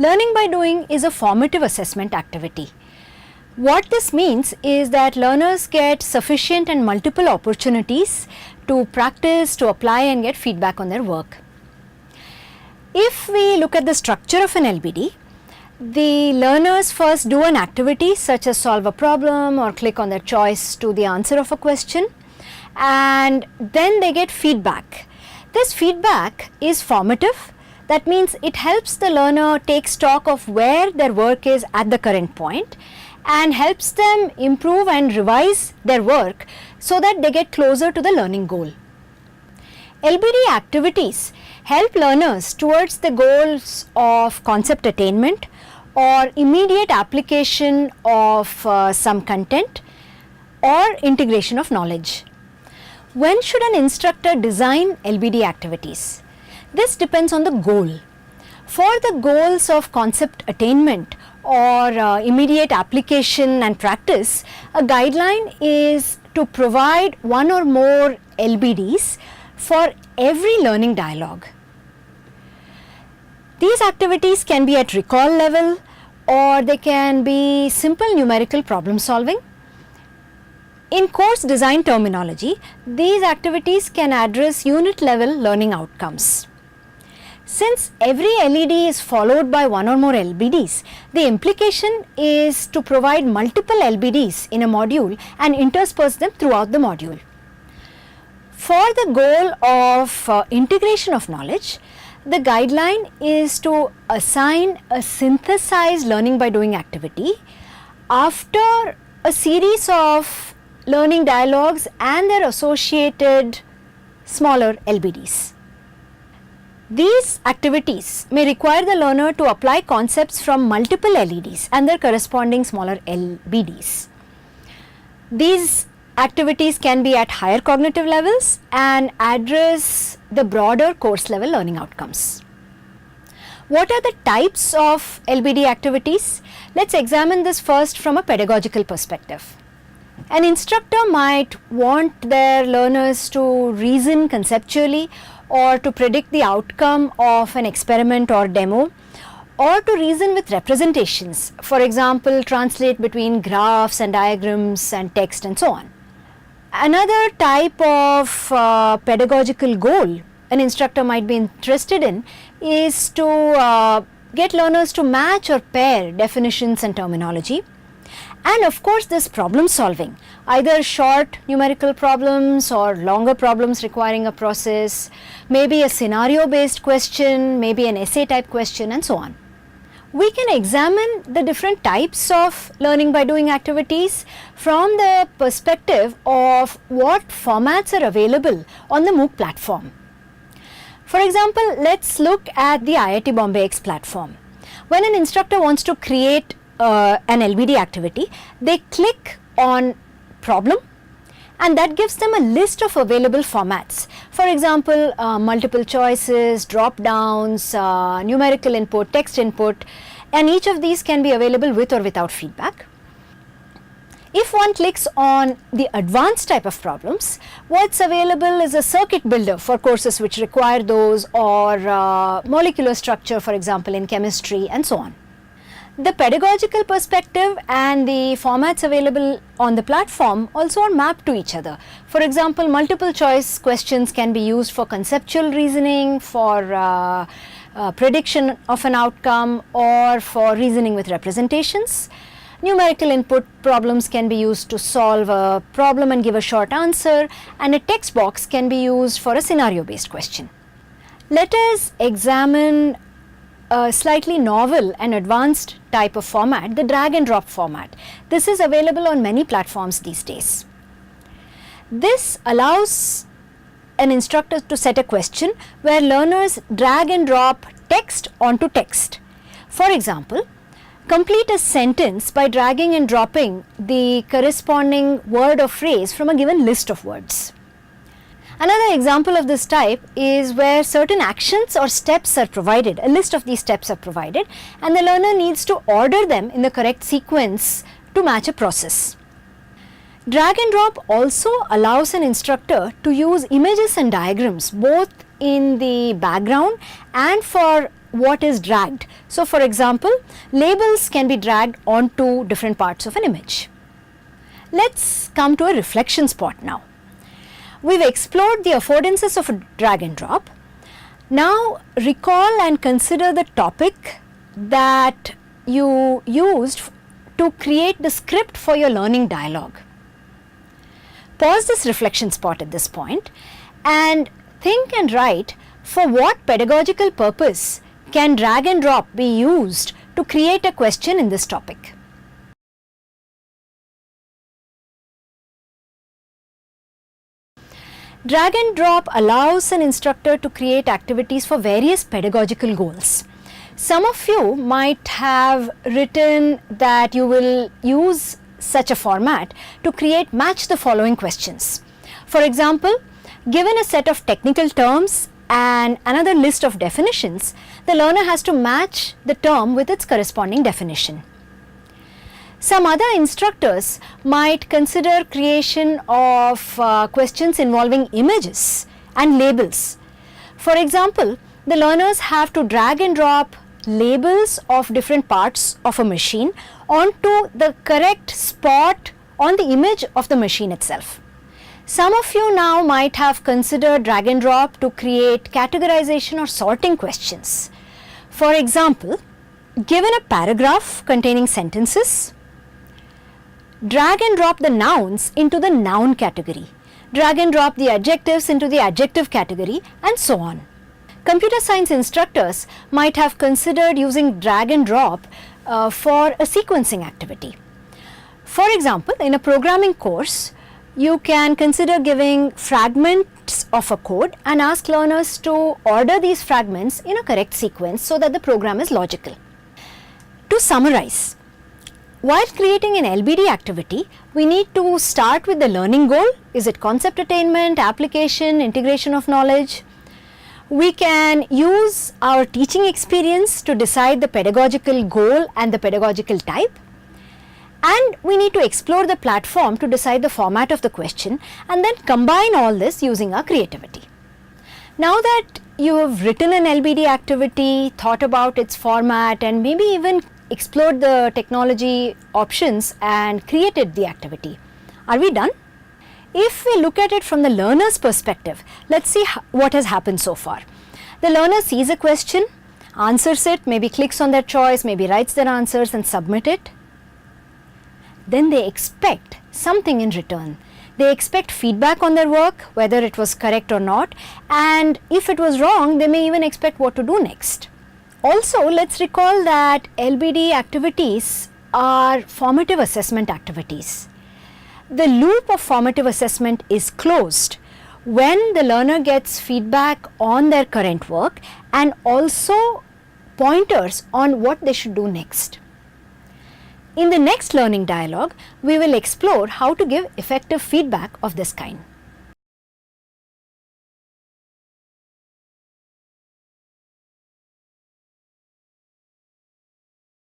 Learning by doing is a formative assessment activity. What this means is that learners get sufficient and multiple opportunities to practice, to apply and get feedback on their work. If we look at the structure of an LBD, the learners first do an activity such as solve a problem or click on their choice to the answer of a question, and then they get feedback. This feedback is formative. That means it helps the learner take stock of where their work is at the current point and helps them improve and revise their work so that they get closer to the learning goal. LBD activities help learners towards the goals of concept attainment or immediate application of some content or integration of knowledge. When should an instructor design LBD activities? This depends on the goal. For the goals of concept attainment or immediate application and practice, a guideline is to provide one or more LBDs for every learning dialogue. These activities can be at recall level or they can be simple numerical problem solving. In course design terminology, these activities can address unit level learning outcomes. Since every LED is followed by one or more LBDs, the implication is to provide multiple LBDs in a module and intersperse them throughout the module. For the goal of integration of knowledge, the guideline is to assign a synthesized learning by doing activity after a series of learning dialogues and their associated smaller LBDs. These activities may require the learner to apply concepts from multiple LEDs and their corresponding smaller LBDs. These activities can be at higher cognitive levels and address the broader course level learning outcomes. What are the types of LBD activities? Let's examine this first from a pedagogical perspective. An instructor might want their learners to reason conceptually or to predict the outcome of an experiment or demo, or to reason with representations, for example, translate between graphs and diagrams and text and so on. Another type of pedagogical goal an instructor might be interested in is to get learners to match or pair definitions and terminology. And of course, this problem solving, either short numerical problems or longer problems requiring a process, maybe a scenario based question, maybe an essay type question and so on. We can examine the different types of learning by doing activities from the perspective of what formats are available on the MOOC platform. For example, let's look at the IIT Bombay X platform. When an instructor wants to create an LBD activity, they click on problem and that gives them a list of available formats. For example, multiple choices, drop downs, numerical input, text input, and each of these can be available with or without feedback. If one clicks on the advanced type of problems, what's available is a circuit builder for courses which require those, or molecular structure, for example, in chemistry and so on. The pedagogical perspective and the formats available on the platform also are mapped to each other. For example, multiple choice questions can be used for conceptual reasoning, for prediction of an outcome, or for reasoning with representations. Numerical input problems can be used to solve a problem and give a short answer, and a text box can be used for a scenario based question. Let us examine a slightly novel and advanced type of format, the drag and drop format. This is available on many platforms these days. This allows an instructor to set a question where learners drag and drop text onto text. For example, complete a sentence by dragging and dropping the corresponding word or phrase from a given list of words. Another example of this type is where certain actions or steps are provided, a list of these steps are provided, and the learner needs to order them in the correct sequence to match a process. Drag and drop also allows an instructor to use images and diagrams both in the background and for what is dragged. So, for example, labels can be dragged onto different parts of an image. Let's come to a reflection spot now. We've explored the affordances of a drag and drop. Now recall and consider the topic that you used to create the script for your learning dialogue. Pause this reflection spot at this point and think and write for what pedagogical purpose can drag and drop be used to create a question in this topic. Drag and drop allows an instructor to create activities for various pedagogical goals. Some of you might have written that you will use such a format to create match the following questions. For example, given a set of technical terms and another list of definitions, the learner has to match the term with its corresponding definition. Some other instructors might consider creation of questions involving images and labels. For example, the learners have to drag and drop labels of different parts of a machine onto the correct spot on the image of the machine itself. Some of you now might have considered drag and drop to create categorization or sorting questions. For example, given a paragraph containing sentences, drag and drop the nouns into the noun category, drag and drop the adjectives into the adjective category, and so on. Computer science instructors might have considered using drag and drop for a sequencing activity. For example, in a programming course, you can consider giving fragments of a code and ask learners to order these fragments in a correct sequence so that the program is logical. To summarize, while creating an LBD activity, we need to start with the learning goal. Is it concept attainment, application, integration of knowledge? We can use our teaching experience to decide the pedagogical goal and the pedagogical type. And we need to explore the platform to decide the format of the question and then combine all this using our creativity. Now that you have written an LBD activity, thought about its format, and maybe even explored the technology options and created the activity, are we done? If we look at it from the learner's perspective, let's see what has happened so far. The learner sees a question, answers it, maybe clicks on their choice, maybe writes their answers and submit it. Then they expect something in return. They expect feedback on their work, whether it was correct or not, and if it was wrong, they may even expect what to do next. Also, let's recall that LBD activities are formative assessment activities. The loop of formative assessment is closed when the learner gets feedback on their current work and also pointers on what they should do next. In the next learning dialogue, we will explore how to give effective feedback of this kind.